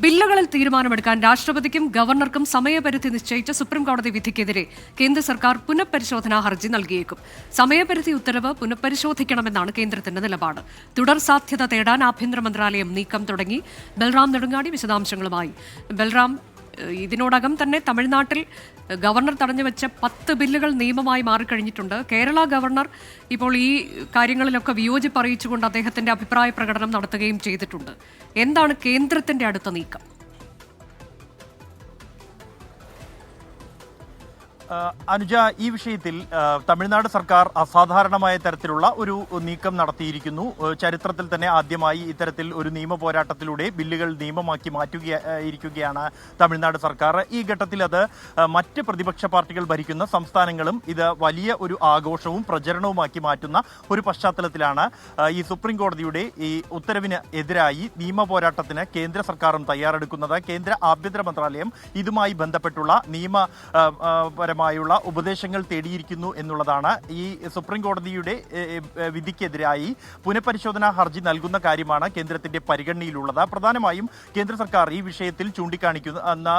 ബില്ലുകളിൽ തീരുമാനമെടുക്കാൻ രാഷ്ട്രപതിക്കും ഗവർണർക്കും സമയപരിധി നിശ്ചയിച്ച സുപ്രീംകോടതി വിധിക്കെതിരെ കേന്ദ്ര സർക്കാർ പുനഃപരിശോധനാ ഹർജി നൽകിയേക്കും. സമയപരിധി ഉത്തരവ് പുനഃപരിശോധിക്കണമെന്നാണ് കേന്ദ്രത്തിന്റെ നിലപാട്. തുടർ സാധ്യത തേടാൻ ആഭ്യന്തര മന്ത്രാലയം നീക്കം തുടങ്ങി. ബൽറാം നെടുങ്ങാടി വിശദാംശങ്ങളുമായി. ബൽറാം, ഇതിനോടകം തന്നെ തമിഴ്നാട്ടിൽ ഗവർണർ തടഞ്ഞുവെച്ച 10 ബില്ലുകൾ നിയമമായി മാറിക്കഴിഞ്ഞിട്ടുണ്ട്. കേരള ഗവർണർ ഇപ്പോൾ ഈ കാര്യങ്ങളിലൊക്കെ വിയോജിപ്പ് അറിയിച്ചുകൊണ്ട് അദ്ദേഹത്തിന്റെ അഭിപ്രായ പ്രകടനം നടത്തുകയും ചെയ്തിട്ടുണ്ട്. എന്താണ് കേന്ദ്രത്തിന്റെ അടുത്ത നീക്കം? അനുജ, ഈ വിഷയത്തിൽ തമിഴ്നാട് സർക്കാർ അസാധാരണമായ തരത്തിലുള്ള ഒരു നീക്കം നടത്തിയിരിക്കുന്നു. ചരിത്രത്തിൽ തന്നെ ആദ്യമായി ഇത്തരത്തിൽ ഒരു നിയമ പോരാട്ടത്തിലൂടെ ബില്ലുകൾ നിയമമാക്കി മാറ്റുകയായിരിക്കുകയാണ് തമിഴ്നാട് സർക്കാർ. ഈ ഘട്ടത്തിൽ അത് മറ്റ് പ്രതിപക്ഷ പാർട്ടികൾ ഭരിക്കുന്ന സംസ്ഥാനങ്ങളും ഇത് വലിയ ഒരു ആഘോഷവും പ്രചരണവുമാക്കി മാറ്റുന്ന ഒരു പശ്ചാത്തലത്തിലാണ് ഈ സുപ്രീം കോടതിയുടെ ഈ ഉത്തരവിന് എതിരായി നിയമ പോരാട്ടത്തിന് കേന്ദ്ര സർക്കാരും തയ്യാറെടുക്കുന്നത്. കേന്ദ്ര ആഭ്യന്തര മന്ത്രാലയം ഇതുമായി ബന്ധപ്പെട്ടുള്ള നിയമപരമായ ഉപദേശങ്ങൾ തേടിയിരിക്കുന്നു എന്നുള്ളതാണ്. ഈ സുപ്രീം കോടതിയുടെ വിധിക്കെതിരായി പുനഃപരിശോധനാ ഹർജി നൽകുന്ന കാര്യമാണ് കേന്ദ്രത്തിന്റെ പരിഗണനയിലുള്ളത്. പ്രധാനമായും കേന്ദ്ര സർക്കാർ ഈ വിഷയത്തിൽ ചൂണ്ടിക്കാണിക്കുന്ന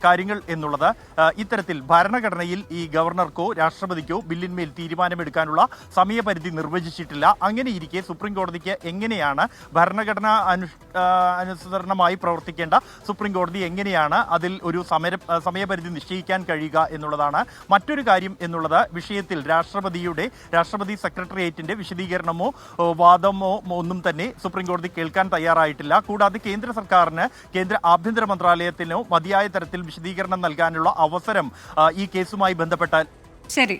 കാര്യങ്ങൾ എന്നുള്ളത് ഇത്തരത്തിൽ ഭരണഘടനയിൽ ഈ ഗവർണർക്കോ രാഷ്ട്രപതിക്കോ ബില്ലിന്മേൽ തീരുമാനമെടുക്കാനുള്ള സമയപരിധി നിർവചിച്ചിട്ടില്ല. അങ്ങനെയിരിക്കെ സുപ്രീം കോടതിക്ക് എങ്ങനെയാണ് ഭരണഘടനാ അനുസരണമായി പ്രവർത്തിക്കേണ്ട സുപ്രീം കോടതി എങ്ങനെയാണ് അതിൽ ഒരു സമയപരിധി നിശ്ചയിക്കാൻ കഴിയുക എന്നുള്ളതാണ്. മറ്റൊരു കാര്യം എന്നുള്ളത് വിഷയത്തിൽ രാഷ്ട്രപതി സെക്രട്ടേറിയറ്റിന്റെ വിശദീകരണമോ വാദമോ ഒന്നും തന്നെ സുപ്രീം കോടതി കേൾക്കാൻ തയ്യാറായിട്ടില്ല. കൂടാതെ കേന്ദ്ര സർക്കാരിന് കേന്ദ്ര ആഭ്യന്തര മന്ത്രാലയത്തിനോ മതിയായ തരത്തിൽ വിശദീകരണം നൽകാനുള്ള അവസരം ഈ കേസുമായി ബന്ധപ്പെട്ടാൽ ശരി.